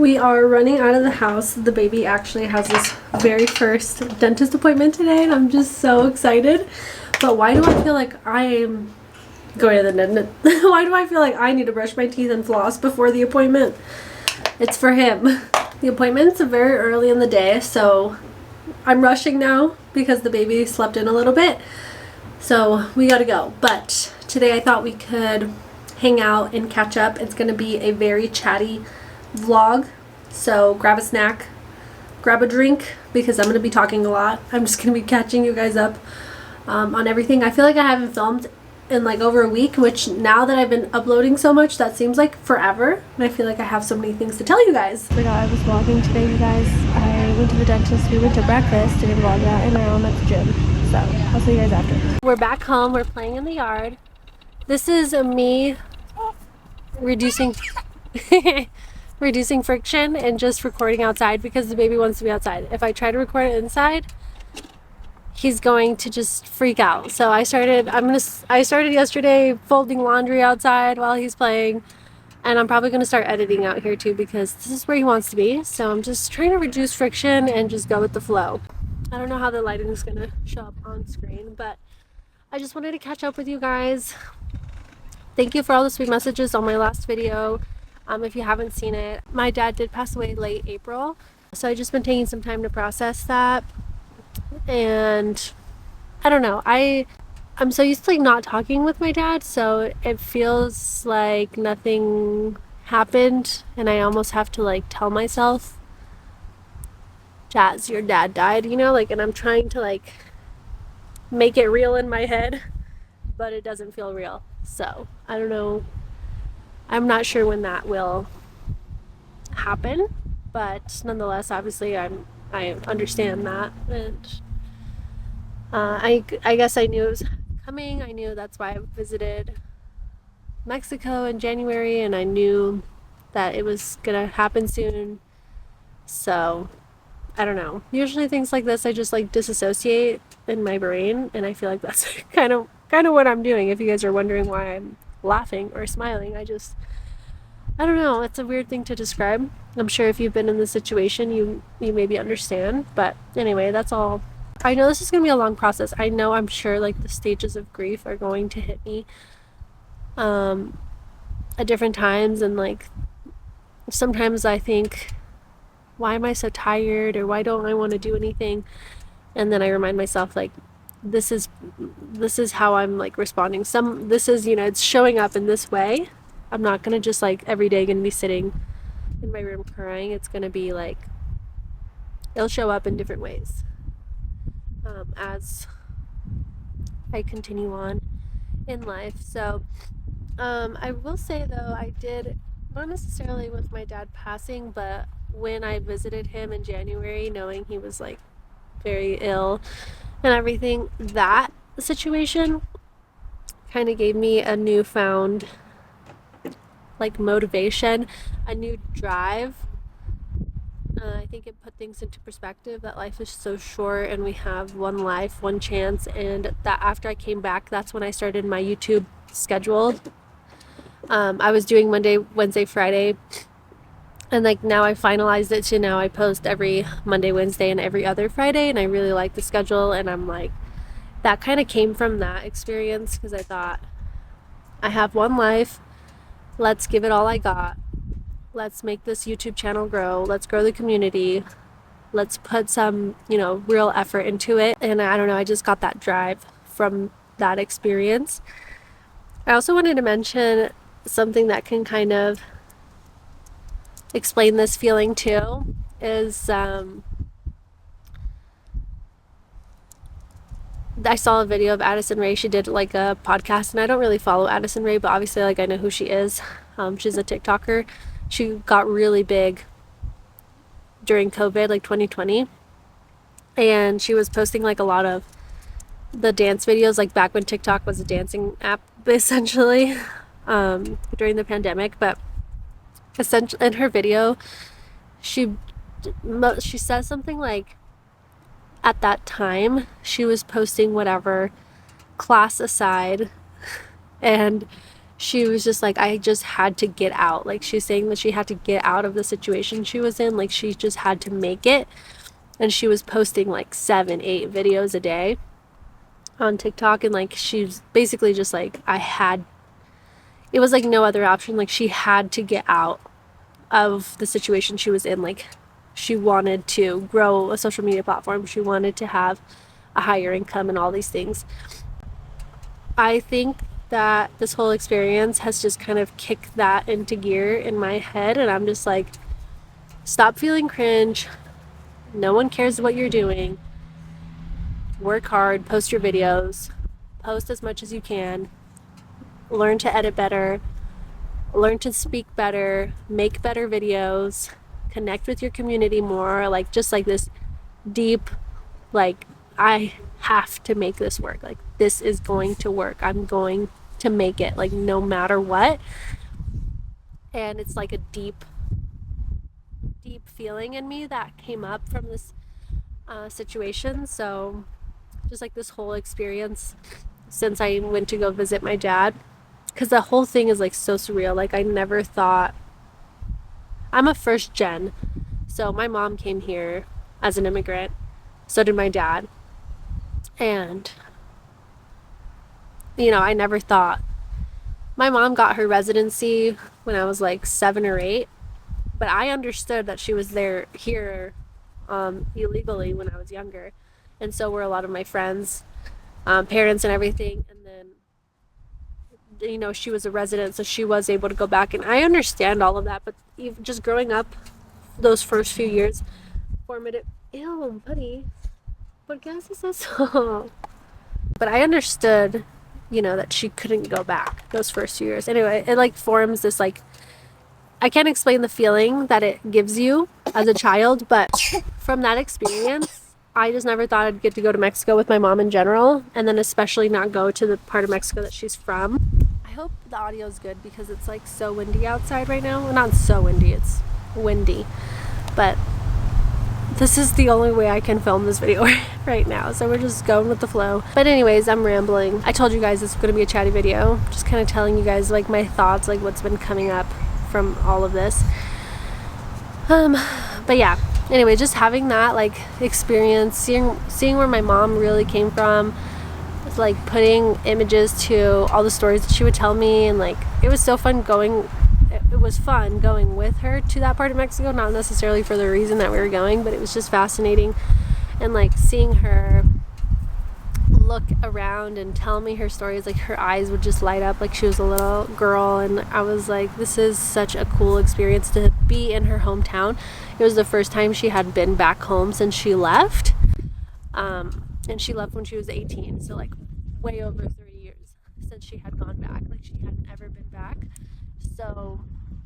We are running out of the house. The baby actually has his very first dentist appointment today, and I'm just so excited. But why do I feel like I'm going to the dentist? Why do I feel like I need to brush my teeth and floss before the appointment? It's for him. The appointment's very early in the day, so I'm rushing now because the baby slept in a little bit. So we gotta go. But today I thought we could hang out and catch up. It's gonna be a very chatty vlog, so grab a snack, grab a drink, because I'm gonna be talking a lot. I'm just gonna be catching you guys up on everything. I feel like I haven't filmed in like over a week, which now that I've been uploading so much, that seems like forever, and I feel like I have so many things to tell you guys. I forgot I was vlogging today, you guys. I went to the dentist, we went to breakfast, didn't vlog that, and now I'm at the gym, so I'll see you guys after. We're back home, we're playing in the yard. This is me reducing reducing friction and just recording outside because the baby wants to be outside. If I try to record it inside, he's going to just freak out. So I started yesterday folding laundry outside while he's playing, and I'm probably going to start editing out here too because this is where he wants to be. So I'm just trying to reduce friction and just go with the flow. I don't know how the lighting is going to show up on screen, but I just wanted to catch up with you guys. Thank you for all the sweet messages on my last video. If you haven't seen it, my dad did pass away late April, so I've just been taking some time to process that. And I don't know, I'm so used to like not talking with my dad, so it feels like nothing happened, and I almost have to like tell myself, Jazz, your dad died, you know, like, and I'm trying to like make it real in my head, but it doesn't feel real. So I don't know, I'm not sure when that will happen, but nonetheless, obviously I understand that, and I guess I knew it was coming. I knew that's why I visited Mexico in January, and I knew that it was gonna happen soon. So I don't know, usually things like this I just like disassociate in my brain, and I feel like that's kind of what I'm doing. If you guys are wondering why I'm laughing or smiling, I don't know, it's a weird thing to describe. I'm sure if you've been in this situation, you maybe understand. But anyway, that's all. I know this is going to be a long process. I know, I'm sure like the stages of grief are going to hit me at different times, and like sometimes I think, why am I so tired, or why don't I want to do anything? And then I remind myself, like, this is how I'm like responding. This is, you know, it's showing up in this way. I'm not gonna just like every day gonna be sitting in my room crying. It's gonna be like, it'll show up in different ways as I continue on in life. So I will say though, I did, not necessarily with my dad passing, but when I visited him in January, knowing he was like very ill and everything, that situation kind of gave me a newfound like motivation, a new drive. I think it put things into perspective that life is so short and we have one life, one chance. And that after I came back, that's when I started my YouTube schedule. I was doing Monday, Wednesday, Friday, and like now I finalized it to now I post every Monday, Wednesday, and every other Friday, and I really like the schedule. And I'm like, that kind of came from that experience, because I thought, I have one life, let's give it all I got. Let's make this YouTube channel grow. Let's grow the community. Let's put some, you know, real effort into it. And I don't know, I just got that drive from that experience. I also wanted to mention something that can kind of explain this feeling too, is I saw a video of Addison Rae. She did like a podcast, and I don't really follow Addison Rae, but obviously like I know who she is. She's a TikToker. She got really big during COVID, like 2020, and she was posting like a lot of the dance videos, like back when TikTok was a dancing app essentially, during the pandemic. But essentially in her video, she says something like, at that time she was posting whatever, class aside, and she was just like, I just had to get out. Like, she's saying that she had to get out of the situation she was in. Like, she just had to make it. And she was posting like 7-8 videos a day on TikTok. And like, she's basically just like, it was like no other option. Like, she had to get out of the situation she was in. Like, she wanted to grow a social media platform. She wanted to have a higher income and all these things. I think that this whole experience has just kind of kicked that into gear in my head, and I'm just like, stop feeling cringe. No one cares what you're doing. Work hard, post your videos, post as much as you can, learn to edit better, learn to speak better, make better videos, connect with your community more. Like, just like this deep, like, I have to make this work. Like, this is going to work. I'm going to make it, like, no matter what. And it's like a deep feeling in me that came up from this situation. So just like this whole experience since I went to go visit my dad, because the whole thing is like so surreal. Like, I never thought, I'm a first gen, so my mom came here as an immigrant, so did my dad. And I never thought, my mom got her residency when I was like 7 or 8, but I understood that she was here illegally when I was younger, and so were a lot of my friends, parents and everything. And then she was a resident, so she was able to go back, and I understand all of that. But even just growing up those first few years, formative, ew buddy, what gas is this? But I understood that she couldn't go back those first few years. Anyway, it like forms this, like, I can't explain the feeling that it gives you as a child, but from that experience, I just never thought I'd get to go to Mexico with my mom in general, and then especially not go to the part of Mexico that she's from. I hope the audio is good because it's like so windy outside right now. Well, not so windy, it's windy, but this is the only way I can film this video right now, so we're just going with the flow. But anyways, I'm rambling. I told you guys this is going to be a chatty video, just kind of telling you guys like my thoughts, like what's been coming up from all of this. But yeah, anyway, just having that like experience, seeing where my mom really came from, like putting images to all the stories that she would tell me, and like it was so fun going. It was fun going with her to that part of Mexico, not necessarily for the reason that we were going, but it was just fascinating. And like seeing her look around and tell me her stories, like her eyes would just light up like she was a little girl. And I was like, this is such a cool experience to be in her hometown. It was the first time she had been back home since she left. And she left when she was 18, so like way over 30 years since she had gone back. Like, she hadn't ever been back. So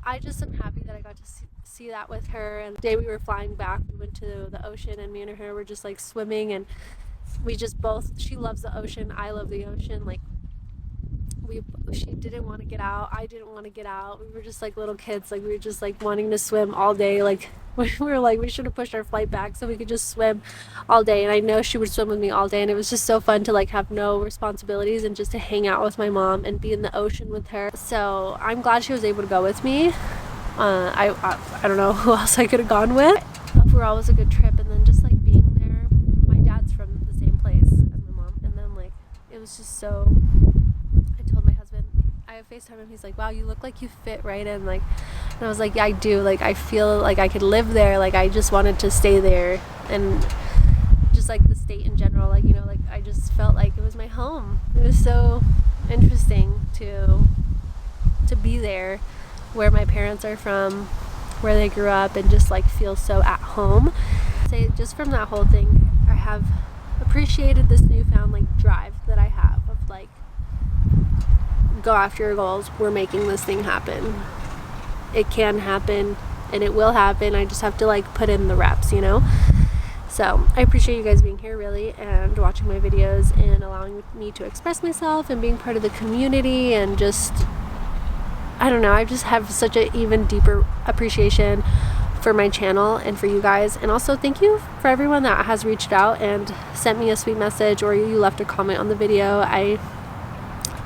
I just am happy that I got to see that with her. And the day we were flying back, we went to the ocean, and me and her were just like swimming, and we just both, she loves the ocean, I love the ocean. Like, she didn't want to get out, I didn't want to get out. We were just like little kids, like we were just like wanting to swim all day. Like, we were like, we should have pushed our flight back so we could just swim all day. And I know she would swim with me all day, and it was just so fun to like have no responsibilities and just to hang out with my mom and be in the ocean with her. So I'm glad she was able to go with me. I don't know who else I could have gone with. Overall, it was a good trip. And then just like being there, my dad's from the same place as my mom, and then like it was just so, I told my husband, I FaceTime him, he's like, wow, you look like you fit right in. Like, and I was like, yeah, I do. Like, I feel like I could live there. Like, I just wanted to stay there. And just like the state in general, like, like I just felt like it was my home. It was so interesting to be there where my parents are from, where they grew up, and just like feel so at home. Say, just from that whole thing, I have appreciated this newfound like drive that I have of like, go after your goals. We're making this thing happen. It can happen, and it will happen. I just have to like put in the reps, So I appreciate you guys being here, really, and watching my videos and allowing me to express myself and being part of the community. And just, I don't know, I just have such an even deeper appreciation for my channel and for you guys. And also thank you for everyone that has reached out and sent me a sweet message, or you left a comment on the video. I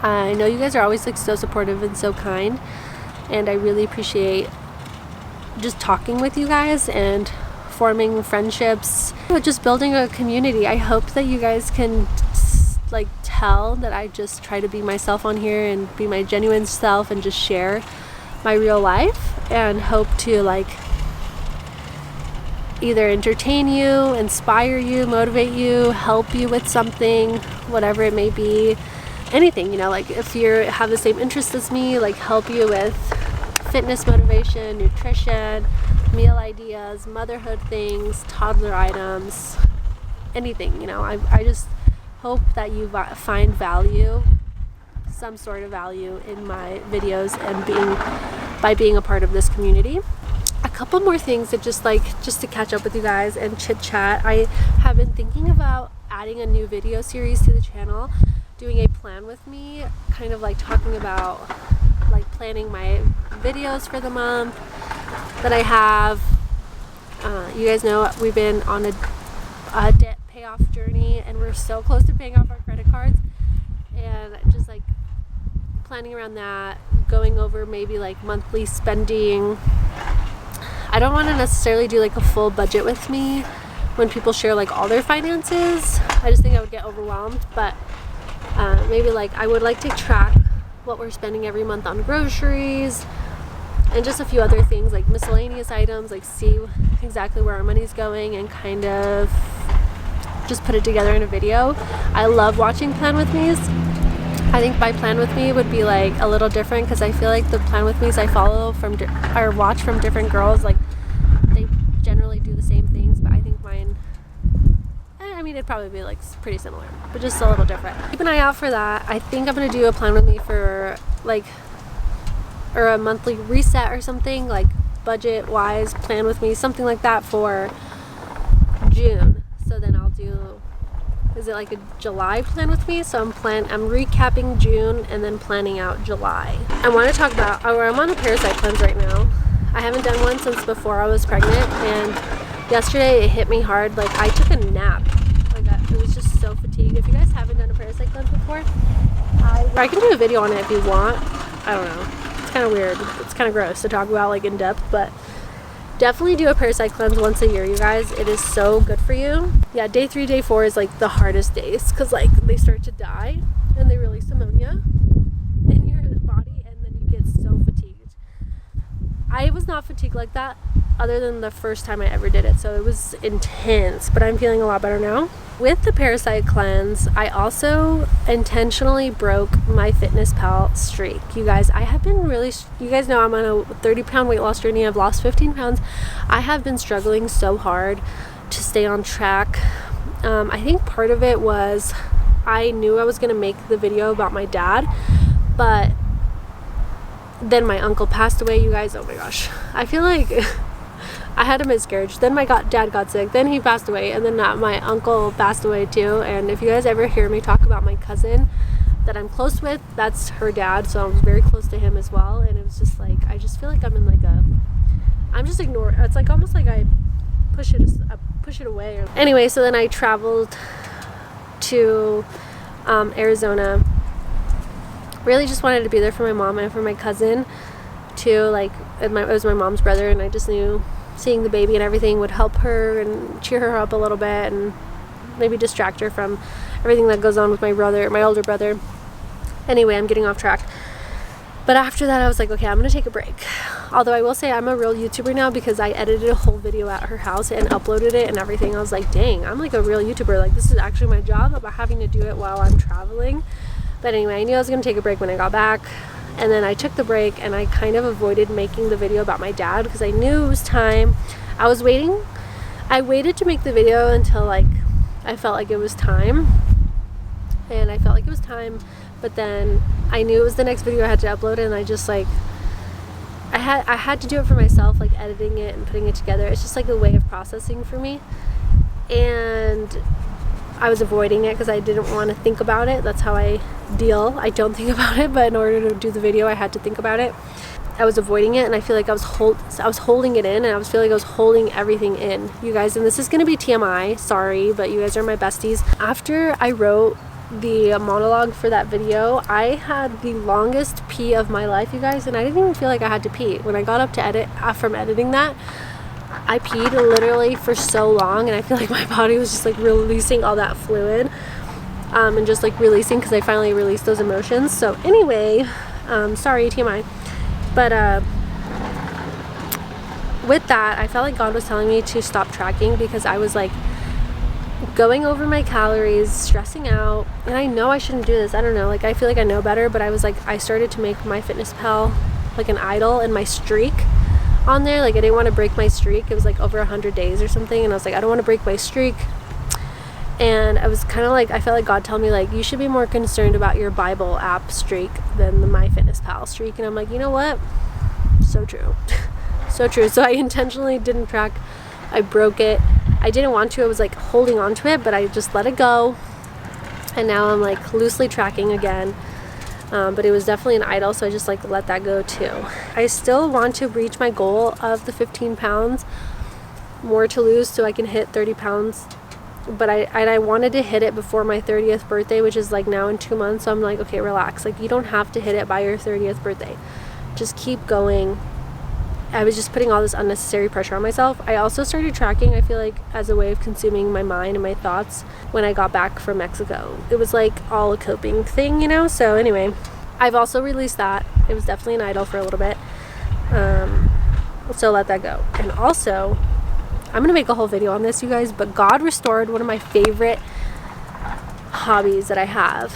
I know you guys are always like so supportive and so kind, and I really appreciate just talking with you guys and forming friendships, just building a community. I hope that you guys can like tell that I just try to be myself on here and be my genuine self and just share my real life, and hope to like either entertain you, inspire you, motivate you, help you with something, whatever it may be. Anything, you know, like if you have the same interests as me, like help you with fitness motivation, nutrition, meal ideas, motherhood things, toddler items, anything, you know. I just hope that you find value, some sort of value in my videos, and by being a part of this community. A couple more things that just to catch up with you guys and chit chat. I have been thinking about adding a new video series to the channel, doing a plan with me, kind of like talking about like planning my videos for the month that I have. You guys know we've been on a debt payoff journey, and we're so close to paying off our credit cards, and just like planning around that, going over maybe like monthly spending. I don't want to necessarily do like a full budget with me when people share like all their finances. I just think I would get overwhelmed, but maybe like I would like to track what we're spending every month on groceries and just a few other things like miscellaneous items, like see exactly where our money's going and kind of just put it together in a video. I love watching Plan With Me's. I think my Plan With Me would be like a little different, because I feel like the Plan With Me's I follow from or watch from different girls, like they generally do the same things, but I think mine, I mean, it'd probably be like pretty similar, but just a little different. Keep an eye out for that. I think I'm gonna do a Plan With Me for like, or a monthly reset or something, like budget wise, Plan With Me, something like that for June. So then I'll do, is it like a July Plan With Me? So I'm recapping June and then planning out July. I want to talk about, I'm on a parasite cleanse right now. I haven't done one since before I was pregnant, and yesterday it hit me hard. Like I took a nap. Like it was just so fatigued. If you guys haven't done a parasite cleanse before, I can do a video on it if you want. I don't know. It's kind of weird. It's kind of gross to talk about like in depth, but definitely do a parasite cleanse once a year, you guys. It is so good for you. Yeah, day 3, day 4 is like the hardest days, because like they start to die and they release ammonia in your body, and then you get so fatigued. I was not fatigued like that other than the first time I ever did it, so it was intense, but I'm feeling a lot better now. With the parasite cleanse, I also intentionally broke MyFitnessPal streak. You guys, I have been you guys know I'm on a 30-pound weight loss journey. I've lost 15 pounds. I have been struggling so hard to stay on track. I think part of it was I knew I was going to make the video about my dad, but then my uncle passed away, you guys. Oh my gosh. I feel like I had a miscarriage, then my dad got sick, then he passed away, and then my uncle passed away too. And if you guys ever hear me talk about my cousin that I'm close with, that's her dad, so I was very close to him as well. And it was just like, I just feel like I'm in like I'm just ignoring, it's like almost like I push it away. Anyway, so then I traveled to Arizona. Really just wanted to be there for my mom and for my cousin too. Like it was my mom's brother, and I just knew seeing the baby and everything would help her and cheer her up a little bit, and maybe distract her from everything that goes on with my older brother. Anyway, I'm getting off track. But after that, I was like, okay, I'm gonna take a break. Although I will say I'm a real YouTuber now, because I edited a whole video at her house and uploaded it and everything. I was like, dang, I'm like a real YouTuber. Like this is actually my job, about having to do it while I'm traveling. But anyway, I knew I was gonna take a break when I got back. And then I took the break, and I kind of avoided making the video about my dad, because I knew it was time. I waited to make the video until like I felt like it was time. And I felt like it was time, but then I knew it was the next video I had to upload, and I just like I had to do it for myself, like editing it and putting it together. It's just like a way of processing for me. And I was avoiding it because I didn't want to think about it. That's how I deal. I don't think about it, but in order to do the video, I had to think about it. I was avoiding it, and I feel like I was holding it in, and I was feeling like I was holding everything in, you guys. And this is going to be TMI, sorry, but you guys are my besties. After I wrote the monologue for that video, I had the longest pee of my life, you guys, and I didn't even feel like I had to pee. When I got up to edit from editing that, I peed literally for so long, and I feel like my body was just like releasing all that fluid, and just like releasing, because I finally released those emotions. So anyway, sorry, TMI. But with that, I felt like God was telling me to stop tracking, because I was like going over my calories, stressing out, and I know I shouldn't do this. I don't know, like I feel like I know better, but I was like, I started to make MyFitnessPal like an idol, and my streak on there, like I didn't want to break my streak. It was like over 100 days or something, and I was like, I don't want to break my streak. And I was kind of like, I felt like God told me like, you should be more concerned about your Bible app streak than the MyFitnessPal streak. And I'm like, you know what, so true. So true. So I intentionally didn't track. I broke it. I didn't want to. I was like holding on to it, but I just let it go, and now I'm like loosely tracking again. But it was definitely an idol, so I just like let that go too. I still want to reach my goal of the 15 pounds more to lose, so I can hit 30 pounds. But I wanted to hit it before my 30th birthday, which is like now in 2 months. So I'm like, okay, relax. Like you don't have to hit it by your 30th birthday. Just keep going. I was just putting all this unnecessary pressure on myself. I also started tracking, I feel like, as a way of consuming my mind and my thoughts when I got back from Mexico. It was like all a coping thing, you know? So anyway, I've also released that. It was definitely an idol for a little bit. So let that go. And also, I'm gonna make a whole video on this, you guys, but God restored one of my favorite hobbies that I have.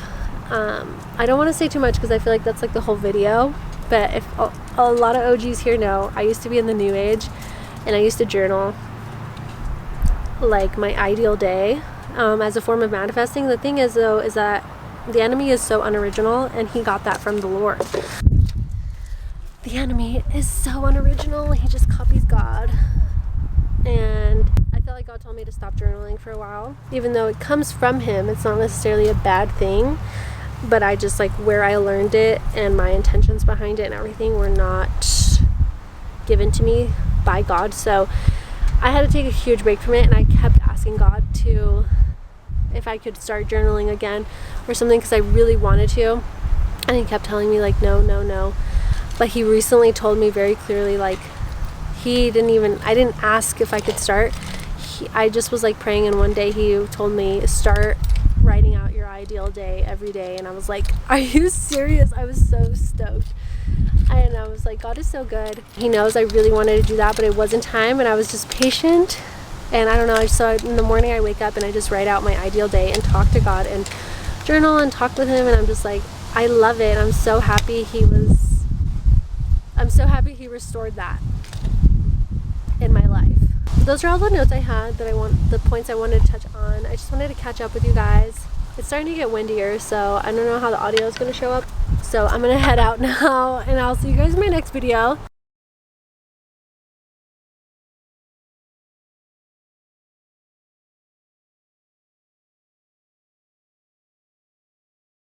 I don't want to say too much because I feel like that's like the whole video. But if a lot of OGs here know, I used to be in the New Age, and I used to journal like my ideal day as a form of manifesting. The thing is, though, is that the enemy is so unoriginal, and he got that from the Lord. The enemy is so unoriginal. He just copies God. And I felt like God told me to stop journaling for a while. Even though it comes from him, it's not necessarily a bad thing. But I just like where I learned it and my intentions behind it and everything were not given to me by God. So I had to take a huge break from it, and I kept asking God to, if I could start journaling again or something, because I really wanted to. And he kept telling me like, no, no, no. But he recently told me very clearly, like, I didn't ask if I could start. I just was like praying, and one day he told me, start writing out your ideal day every day. And I was like, are you serious? I was so stoked. And I was like, God is so good. He knows I really wanted to do that, but it wasn't time, and I was just patient. And I don't know, so in the morning I wake up and I just write out my ideal day and talk to God and journal and talk with him, and I'm just like, I love it. I'm so happy he restored that in my life. Those are all the notes I had the points I wanted to touch on. I just wanted to catch up with you guys. It's starting to get windier, so I don't know how the audio is going to show up. So I'm going to head out now, and I'll see you guys in my next video.